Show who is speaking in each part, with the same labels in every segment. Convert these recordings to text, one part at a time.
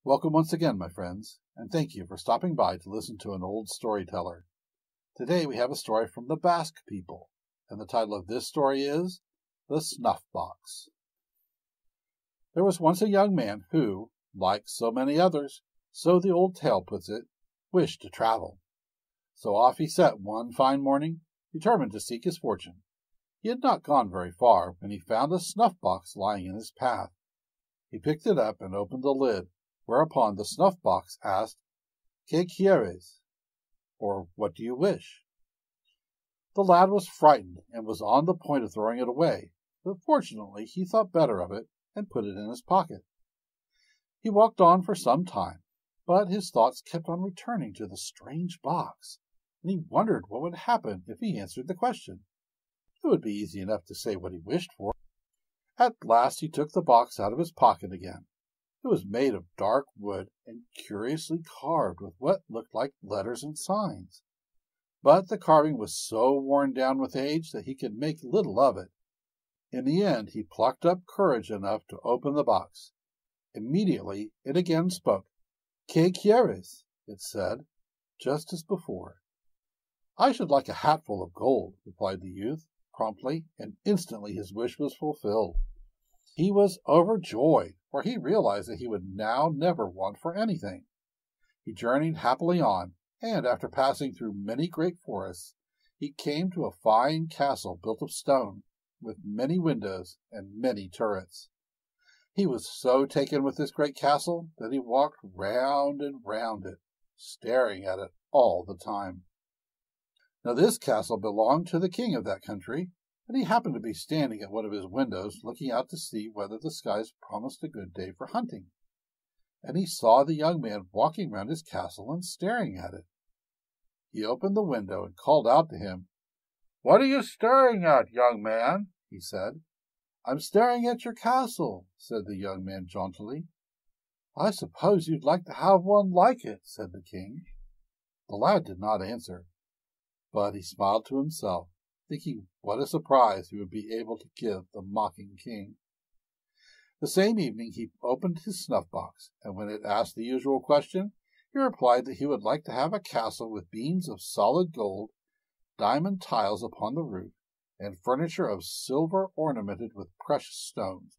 Speaker 1: Welcome once again, my friends, and thank you for stopping by to listen to an old storyteller. Today we have a story from the Basque people, and the title of this story is The Snuff Box. There was once a young man who, like so many others, so the old tale puts it, wished to travel. So off he set one fine morning, determined to seek his fortune. He had not gone very far when he found a snuff box lying in his path. He picked it up and opened the lid, whereupon the snuff box asked, "Que quieres?" or "What do you wish?" The lad was frightened and was on the point of throwing it away, but fortunately he thought better of it and put it in his pocket. He walked on for some time, but his thoughts kept on returning to the strange box, and he wondered what would happen if he answered the question. It would be easy enough to say what he wished for. At last he took the box out of his pocket again. It was made of dark wood and curiously carved with what looked like letters and signs. But the carving was so worn down with age that he could make little of it. In the end he plucked up courage enough to open the box. Immediately it again spoke. "Que quieres?" it said, just as before. "I should like a hatful of gold," replied the youth, promptly, and instantly his wish was fulfilled. He was overjoyed, for he realized that he would now never want for anything. He journeyed happily on, and after passing through many great forests, he came to a fine castle built of stone, with many windows and many turrets. He was so taken with this great castle that he walked round and round it, staring at it all the time. Now this castle belonged to the king of that country, and he happened to be standing at one of his windows looking out to see whether the skies promised a good day for hunting. And he saw the young man walking round his castle and staring at it. He opened the window and called out to him. "What are you staring at, young man?" he said. "I'm staring at your castle," said the young man jauntily. "I suppose you'd like to have one like it," said the king. The lad did not answer, but he smiled to himself, thinking what a surprise he would be able to give the mocking king. The same evening he opened his snuff-box, and when it asked the usual question, he replied that he would like to have a castle with beams of solid gold, diamond tiles upon the roof, and furniture of silver ornamented with precious stones.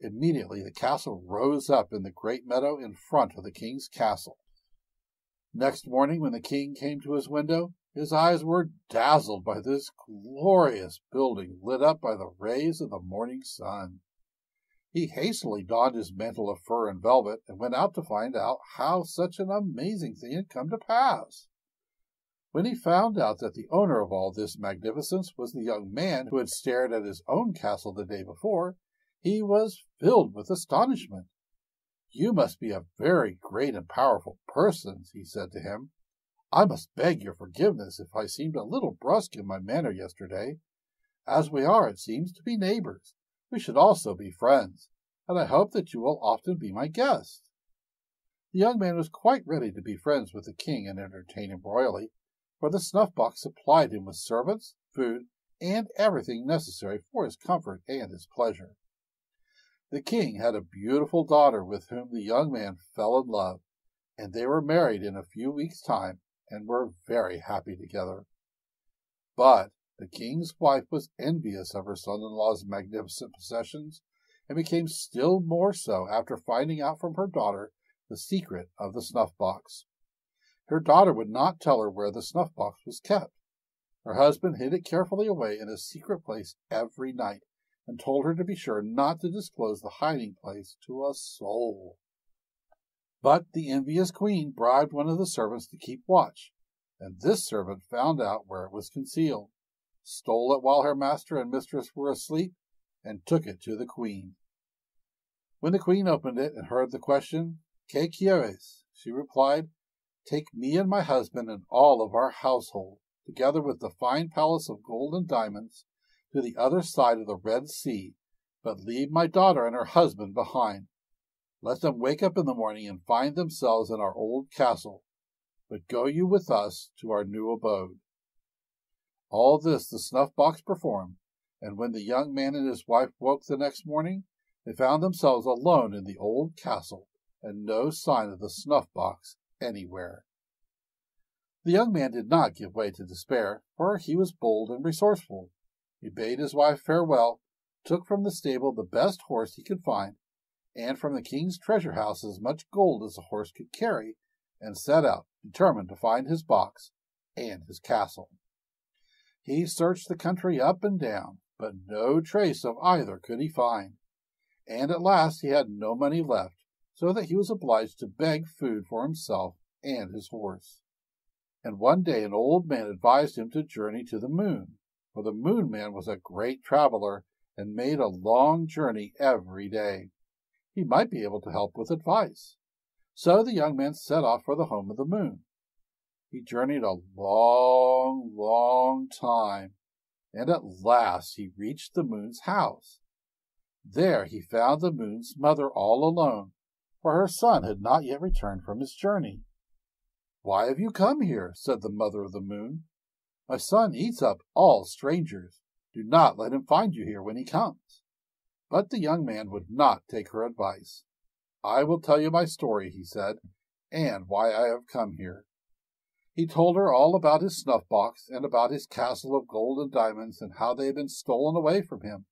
Speaker 1: Immediately the castle rose up in the great meadow in front of the king's castle. Next morning, when the king came to his window, his eyes were dazzled by this glorious building lit up by the rays of the morning sun. He hastily donned his mantle of fur and velvet and went out to find out how such an amazing thing had come to pass. When he found out that the owner of all this magnificence was the young man who had stared at his own castle the day before, he was filled with astonishment. "You must be a very great and powerful person," he said to him. "I must beg your forgiveness if I seemed a little brusque in my manner yesterday. As we are, it seems, to be neighbors, we should also be friends, and I hope that you will often be my guest." The young man was quite ready to be friends with the king and entertain him royally, for the snuff-box supplied him with servants, food, and everything necessary for his comfort and his pleasure. The king had a beautiful daughter with whom the young man fell in love, and they were married in a few weeks' time and were very happy together. But the king's wife was envious of her son-in-law's magnificent possessions, and became still more so after finding out from her daughter the secret of the snuff-box. Her daughter would not tell her where the snuff-box was kept. Her husband hid it carefully away in a secret place every night, and told her to be sure not to disclose the hiding place to a soul. But the envious queen bribed one of the servants to keep watch, and this servant found out where it was concealed, stole it while her master and mistress were asleep, and took it to the queen. When the queen opened it and heard the question, "Que quieres?" she replied, "Take me and my husband and all of our household, together with the fine palace of gold and diamonds, to the other side of the Red Sea, but leave my daughter and her husband behind. Let them wake up in the morning and find themselves in our old castle, but go you with us to our new abode." All this the snuff-box performed, and when the young man and his wife woke the next morning, they found themselves alone in the old castle, and no sign of the snuff box anywhere. The young man did not give way to despair, for he was bold and resourceful. He bade his wife farewell, took from the stable the best horse he could find, and from the king's treasure house as much gold as a horse could carry, and set out, determined to find his box and his castle. He searched the country up and down, but no trace of either could he find, and at last he had no money left, so that he was obliged to beg food for himself and his horse. And one day an old man advised him to journey to the moon, for the Moon Man was a great traveler and made a long journey every day. He might be able to help with advice. So the young man set off for the home of the moon. He journeyed a long, long time, and at last he reached the moon's house. There he found the moon's mother all alone, for her son had not yet returned from his journey. "Why have you come here?" said the mother of the moon. "My son eats up all strangers. Do not let him find you here when he comes." But the young man would not take her advice. "I will tell you my story," he said, "and why I have come here." He told her all about his snuff box and about his castle of gold and diamonds, and how they had been stolen away from him,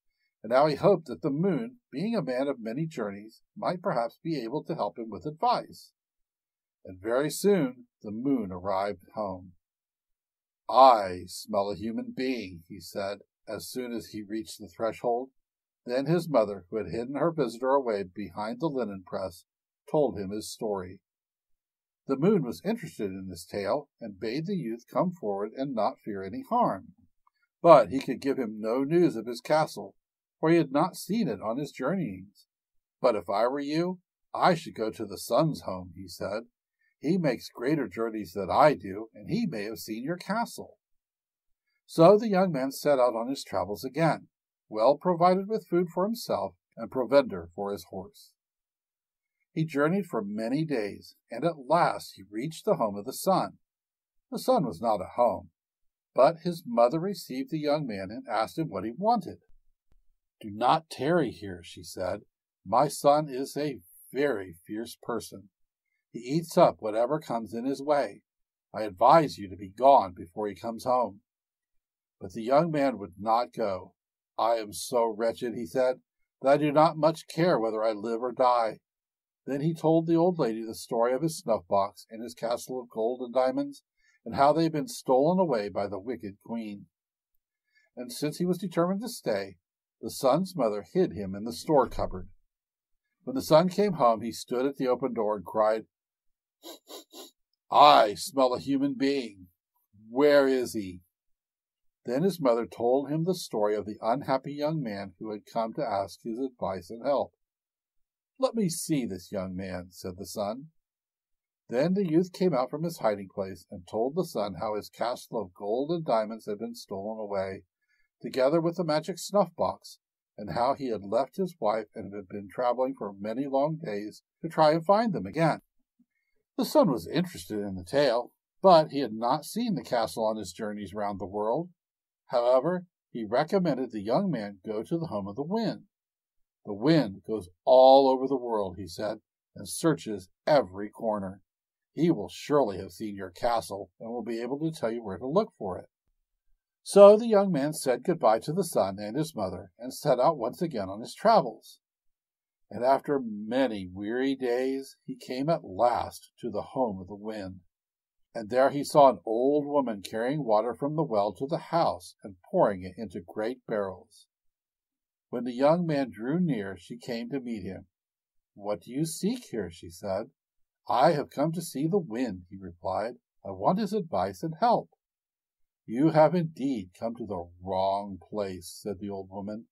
Speaker 1: and how he hoped that the moon, being a man of many journeys, might perhaps be able to help him with advice. And very soon the moon arrived home. "I smell a human being," he said, as soon as he reached the threshold. Then his mother, who had hidden her visitor away behind the linen press, told him his story. The moon was interested in this tale, and bade the youth come forward and not fear any harm. But he could give him no news of his castle, for he had not seen it on his journeyings. "But if I were you, I should go to the sun's home," he said. "He makes greater journeys than I do, and he may have seen your castle." So the young man set out on his travels again, well provided with food for himself and provender for his horse. He journeyed for many days, and at last he reached the home of the sun. The sun was not at home, but his mother received the young man and asked him what he wanted. "Do not tarry here," she said. "My son is a very fierce person. He eats up whatever comes in his way. I advise you to be gone before he comes home." But the young man would not go. "I am so wretched," he said, "that I do not much care whether I live or die." Then he told the old lady the story of his snuff box and his castle of gold and diamonds, and how they had been stolen away by the wicked queen. And since he was determined to stay, the son's mother hid him in the store cupboard. When the son came home, he stood at the open door and cried, "I smell a human being. Where is he?" Then his mother told him the story of the unhappy young man who had come to ask his advice and help. "Let me see this young man," said the son. Then the youth came out from his hiding place and told the son how his castle of gold and diamonds had been stolen away, together with the magic snuff box, and how he had left his wife and had been traveling for many long days to try and find them again. The son was interested in the tale, but he had not seen the castle on his journeys round the world. However, he recommended the young man go to the home of the wind. "The wind goes all over the world," he said, "and searches every corner. He will surely have seen your castle and will be able to tell you where to look for it." So the young man said goodbye to the son and his mother and set out once again on his travels. And after many weary days, he came at last to the home of the wind. And there he saw an old woman carrying water from the well to the house and pouring it into great barrels. When the young man drew near, she came to meet him. "What do you seek here?" she said. "I have come to see the wind," he replied. "I want his advice and help." "You have indeed come to the wrong place," said the old woman.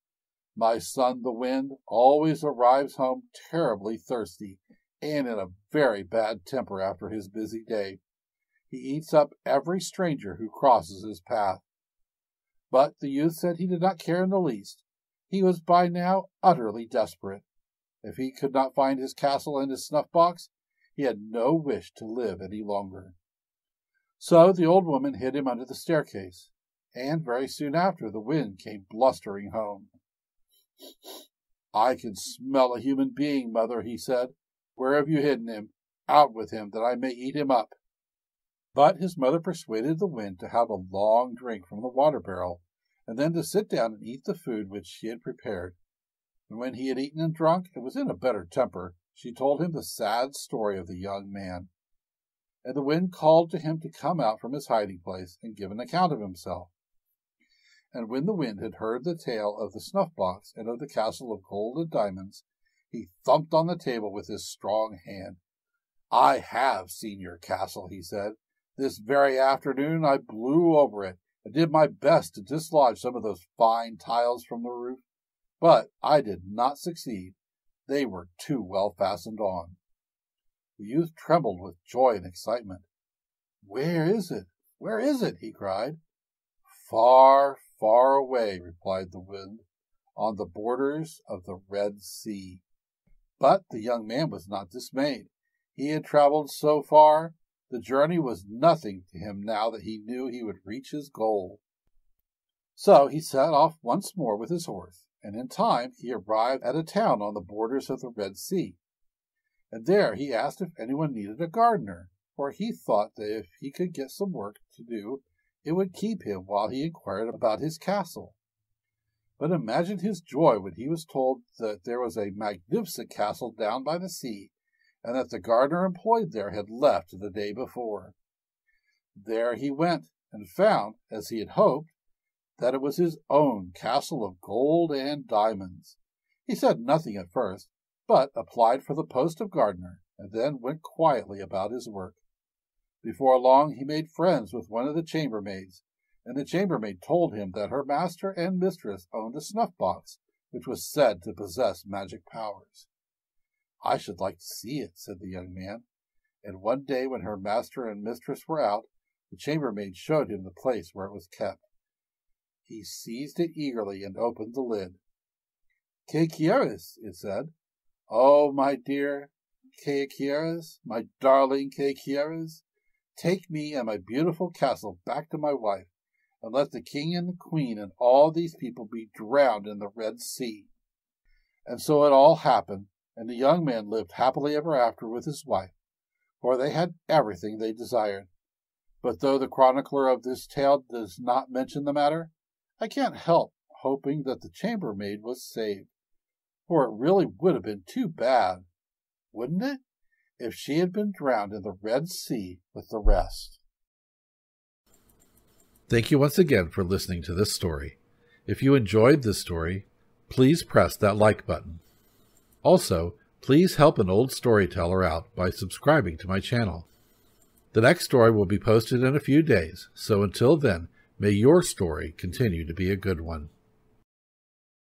Speaker 1: "My son, the wind, always arrives home terribly thirsty and in a very bad temper after his busy day. He eats up every stranger who crosses his path." But the youth said he did not care in the least. He was by now utterly desperate. If he could not find his castle and his snuff box, he had no wish to live any longer. So the old woman hid him under the staircase, and very soon after the wind came blustering home. "I can smell a human being, mother," he said. Where have you hidden him? Out with him, that I may eat him up." But his mother persuaded the wind to have a long drink from the water barrel, and then to sit down and eat the food which she had prepared. And when he had eaten and drunk, and was in a better temper, she told him the sad story of the young man. And the wind called to him to come out from his hiding place and give an account of himself. And when the wind had heard the tale of the snuff box and of the castle of gold and diamonds, he thumped on the table with his strong hand. "I have seen your castle," he said. "This very afternoon I blew over it, and did my best to dislodge some of those fine tiles from the roof, but I did not succeed. They were too well fastened on." The youth trembled with joy and excitement. "Where is it? Where is it?" he cried. "Far, far away," replied the wind, "on the borders of the Red Sea." But the young man was not dismayed. He had traveled so far, the journey was nothing to him now that he knew he would reach his goal. So he set off once more with his horse, and in time he arrived at a town on the borders of the Red Sea. And there he asked if anyone needed a gardener, for he thought that if he could get some work to do, it would keep him while he inquired about his castle. But imagine his joy when he was told that there was a magnificent castle down by the sea, and that the gardener employed there had left the day before. There he went, and found, as he had hoped, that it was his own castle of gold and diamonds. He said nothing at first, but applied for the post of gardener, and then went quietly about his work. Before long he made friends with one of the chambermaids, and the chambermaid told him that her master and mistress owned a snuff box, which was said to possess magic powers. "I should like to see it," said the young man, and one day when her master and mistress were out, the chambermaid showed him the place where it was kept. He seized it eagerly and opened the lid. "Que quieres?" it said. "Oh, my dear, que quieres? My darling, que quieres? Take me and my beautiful castle back to my wife, and let the king and the queen and all these people be drowned in the Red Sea." And so it all happened, and the young man lived happily ever after with his wife, for they had everything they desired. But though the chronicler of this tale does not mention the matter, I can't help hoping that the chambermaid was saved, for it really would have been too bad, wouldn't it, if she had been drowned in the Red Sea with the rest.
Speaker 2: Thank you once again for listening to this story. If you enjoyed this story, please press that like button. Also, please help an old storyteller out by subscribing to my channel. The next story will be posted in a few days, so until then, may your story continue to be a good one.